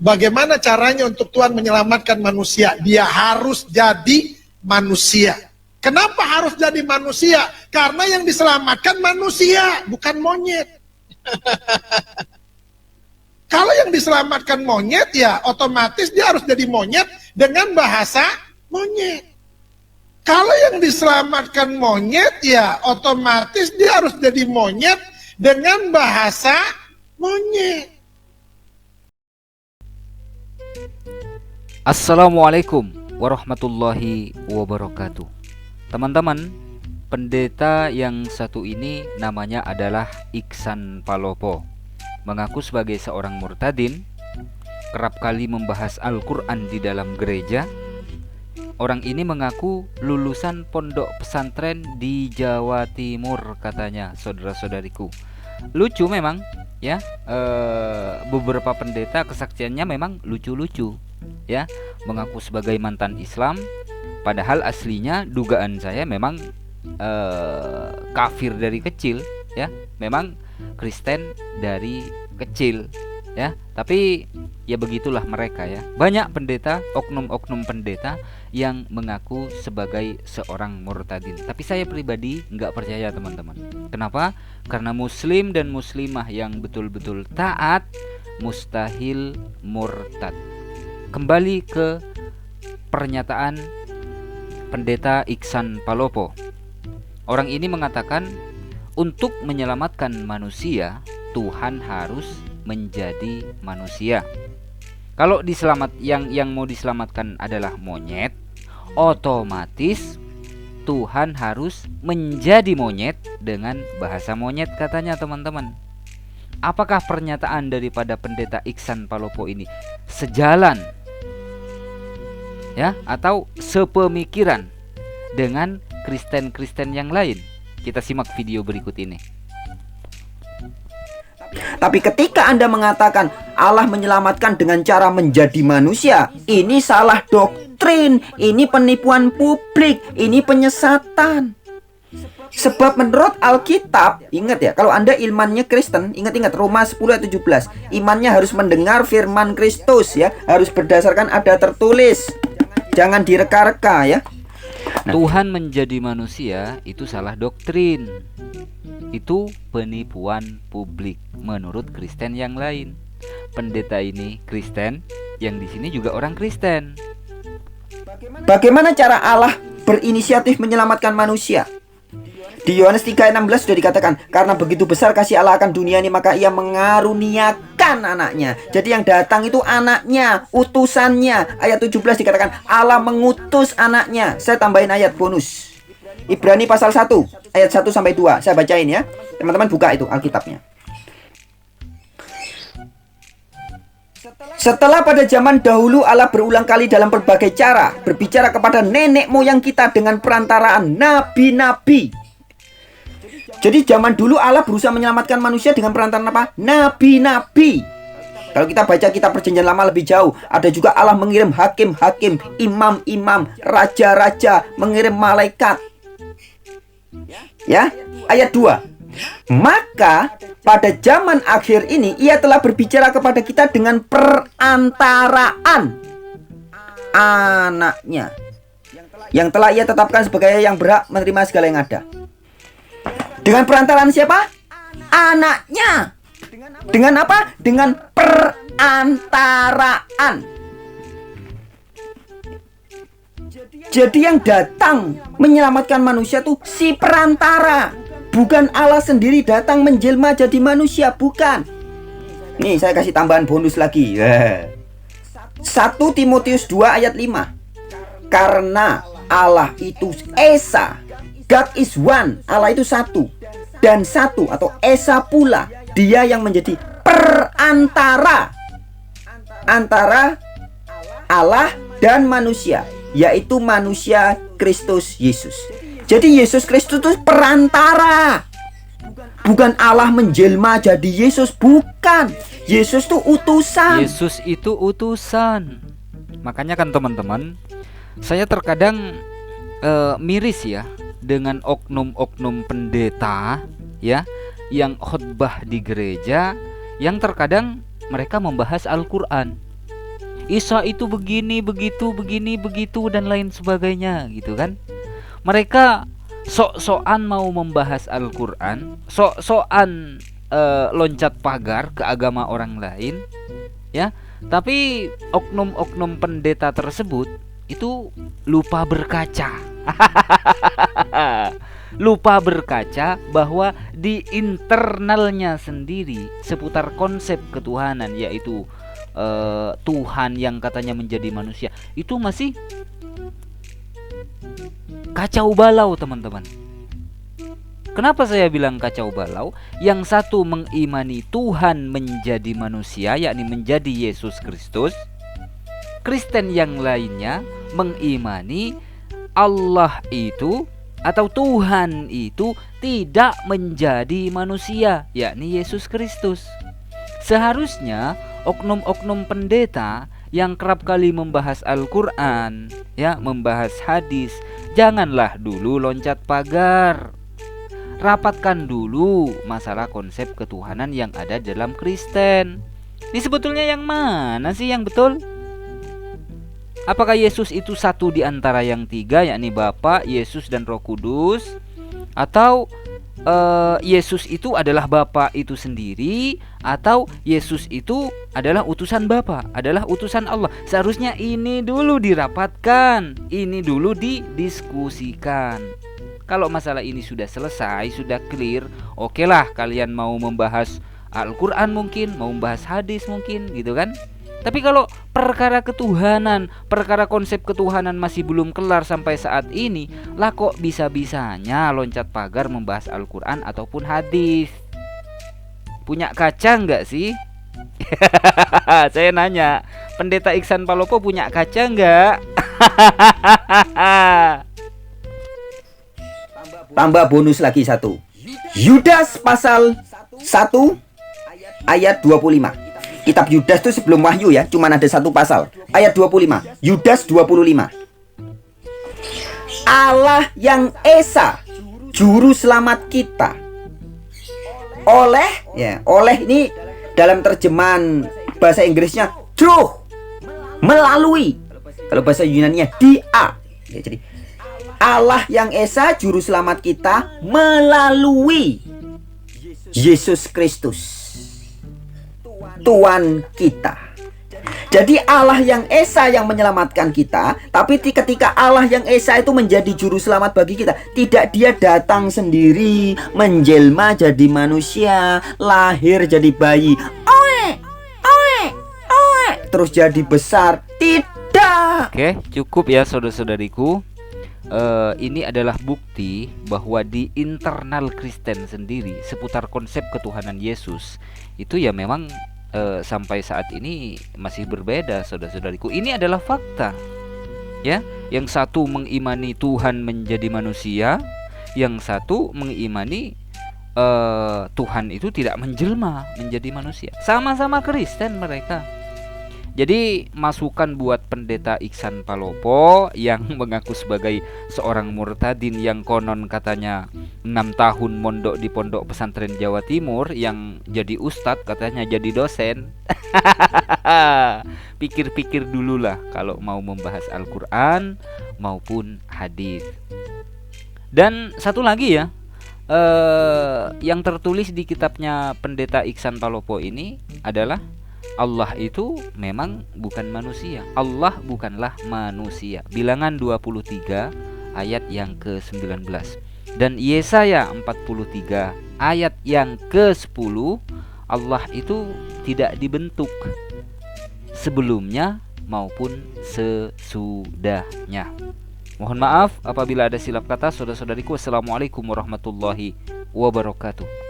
Bagaimana caranya untuk Tuhan menyelamatkan manusia? Dia harus jadi manusia. Kenapa harus jadi manusia? Karena yang diselamatkan manusia, bukan monyet. Kalau yang diselamatkan monyet, ya otomatis dia harus jadi monyet dengan bahasa monyet. Kalau yang diselamatkan monyet, ya otomatis dia harus jadi monyet dengan bahasa monyet. Assalamualaikum warahmatullahi wabarakatuh. Teman-teman, pendeta yang satu ini namanya adalah Iksan Palopo. Mengaku sebagai seorang murtadin, kerap kali membahas Al-Quran di dalam gereja. Orang ini mengaku lulusan pondok pesantren di Jawa Timur, katanya, saudara-saudariku. Lucu memang ya, beberapa pendeta kesaksiannya memang lucu-lucu ya, mengaku sebagai mantan Islam, padahal aslinya dugaan saya memang kafir dari kecil ya, memang Kristen dari kecil ya. Tapi ya begitulah mereka ya. Banyak pendeta, oknum-oknum pendeta yang mengaku sebagai seorang murtadin. Tapi saya pribadi nggak percaya, teman-teman. Kenapa? Karena muslim dan muslimah yang betul-betul taat mustahil murtad. Kembali ke pernyataan pendeta Iksan Palopo. Orang ini mengatakan untuk menyelamatkan manusia, Tuhan harus menjadi manusia. Kalau yang mau diselamatkan adalah monyet, otomatis Tuhan harus menjadi monyet dengan bahasa monyet, katanya, teman-teman. Apakah pernyataan daripada pendeta Iksan Palopo ini sejalan ya, atau sepemikiran dengan Kristen-Kristen yang lain? Kita simak video berikut ini. Tapi ketika Anda mengatakan Allah menyelamatkan dengan cara menjadi manusia, ini salah doktrin, ini penipuan publik, ini penyesatan. Sebab menurut Alkitab, ingat ya, kalau Anda imannya Kristen, ingat-ingat Roma 10 ayat 17, imannya harus mendengar firman Kristus ya, harus berdasarkan ada tertulis, jangan direka-reka ya. Tuhan menjadi manusia itu salah doktrin. Itu penipuan publik menurut Kristen yang lain. Pendeta ini Kristen, yang di sini juga orang Kristen. Bagaimana cara Allah berinisiatif menyelamatkan manusia? Di Yohanes 3 ayat 16 sudah dikatakan, karena begitu besar kasih Allah akan dunia ini, maka ia mengaruniakan anaknya. Jadi yang datang itu anaknya, utusannya. Ayat 17 dikatakan Allah mengutus anaknya. Saya tambahin ayat bonus, Ibrani pasal 1 ayat 1 sampai 2. Saya bacain ya. Teman-teman buka itu Alkitabnya. Setelah pada zaman dahulu Allah berulang kali dalam berbagai cara berbicara kepada nenek moyang kita dengan perantaraan nabi-nabi. Jadi zaman dulu Allah berusaha menyelamatkan manusia dengan perantaraan apa? Nabi-nabi. Kalau kita baca kitab Perjanjian Lama lebih jauh, ada juga Allah mengirim hakim-hakim, imam-imam, raja-raja, mengirim malaikat. Ya, ayat 2. Maka pada zaman akhir ini ia telah berbicara kepada kita dengan perantaraan anaknya, yang telah ia tetapkan sebagai yang berhak menerima segala yang ada. Dengan perantaraan siapa? Anaknya. Dengan apa? Dengan perantaraan. Jadi yang datang menyelamatkan manusia tuh si perantara, bukan Allah sendiri datang menjelma jadi manusia, bukan. Nih saya kasih tambahan bonus lagi. 1 Timotius 2 ayat 5. Karena Allah itu Esa, God is one, Allah itu satu, dan satu atau Esa pula, dia yang menjadi perantara antara Allah dan manusia, yaitu manusia Kristus Yesus. Jadi Yesus Kristus itu perantara, bukan Allah menjelma jadi Yesus, bukan. Yesus itu utusan. Yesus itu utusan. Makanya kan teman-teman, saya terkadang miris ya dengan oknum-oknum pendeta ya, yang khotbah di gereja, yang terkadang mereka membahas Al-Quran Isa itu begini, begitu, begini, begitu, dan lain sebagainya gitu kan. Mereka sok-sokan mau membahas Al-Quran, sok-sokan loncat pagar ke agama orang lain, ya. Tapi oknum-oknum pendeta tersebut itu lupa berkaca. Lupa berkaca bahwa di internalnya sendiri seputar konsep ketuhanan, yaitu Tuhan yang katanya menjadi manusia, itu masih kacau balau, teman-teman. Kenapa saya bilang kacau balau? Yang satu mengimani Tuhan menjadi manusia, yakni menjadi Yesus Kristus. Kristen yang lainnya mengimani Allah itu atau Tuhan itu tidak menjadi manusia, yakni Yesus Kristus. Seharusnya oknum-oknum pendeta yang kerap kali membahas Al-Quran, ya, membahas hadis, janganlah dulu loncat pagar. Rapatkan dulu masalah konsep ketuhanan yang ada dalam Kristen. Ini sebetulnya yang mana sih yang betul? Apakah Yesus itu satu di antara yang tiga, yakni Bapa, Yesus, dan Roh Kudus? Atau Yesus itu adalah Bapa itu sendiri? Atau Yesus itu adalah utusan Bapa, adalah utusan Allah? Seharusnya ini dulu dirapatkan, ini dulu didiskusikan. Kalau masalah ini sudah selesai, sudah clear, okelah kalian mau membahas Al-Quran mungkin, mau membahas hadis mungkin, gitu kan. Tapi kalau perkara ketuhanan, perkara konsep ketuhanan masih belum kelar sampai saat ini, lah kok bisa-bisanya loncat pagar membahas Al-Quran ataupun hadis? Punya kaca nggak sih? Saya nanya, Pendeta Iksan Palopo punya kaca nggak? Tambah bonus lagi satu. Yudas pasal 1 ayat 25. Kitab Yudas itu sebelum Wahyu ya, cuman ada satu pasal. Ayat 25. Yudas 25. Allah yang Esa, juru selamat kita. Oleh ini dalam terjemahan bahasa Inggrisnya through, melalui. Kalau bahasa Yunaninya dia. Ya, jadi Allah yang Esa, juru selamat kita melalui Yesus Kristus, Tuhan kita. Jadi Allah yang Esa yang menyelamatkan kita. Tapi ketika Allah yang Esa itu menjadi juru selamat bagi kita, tidak dia datang sendiri, menjelma jadi manusia, lahir jadi bayi, terus jadi besar. Tidak. Oke, cukup ya saudara-saudariku. Ini adalah bukti bahwa di internal Kristen sendiri seputar konsep ketuhanan Yesus itu ya memang sampai saat ini masih berbeda, saudara-saudariku. Ini adalah fakta, ya. Yang satu mengimani Tuhan menjadi manusia, yang satu mengimani Tuhan itu tidak menjelma menjadi manusia. Sama-sama Kristen mereka. Jadi masukan buat Pendeta Iksan Palopo yang mengaku sebagai seorang murtadin yang konon katanya 6 tahun mondok di Pondok Pesantren Jawa Timur, yang jadi ustadz katanya jadi dosen. Pikir-pikir dululah kalau mau membahas Al-Quran maupun hadis. Dan satu lagi ya, yang tertulis di kitabnya Pendeta Iksan Palopo ini adalah Allah itu memang bukan manusia. Allah bukanlah manusia. Bilangan 23 ayat yang ke-19. Dan Yesaya 43 ayat yang ke-10, Allah itu tidak dibentuk sebelumnya maupun sesudahnya. Mohon maaf apabila ada silap kata, saudara-saudariku. Assalamualaikum warahmatullahi wabarakatuh.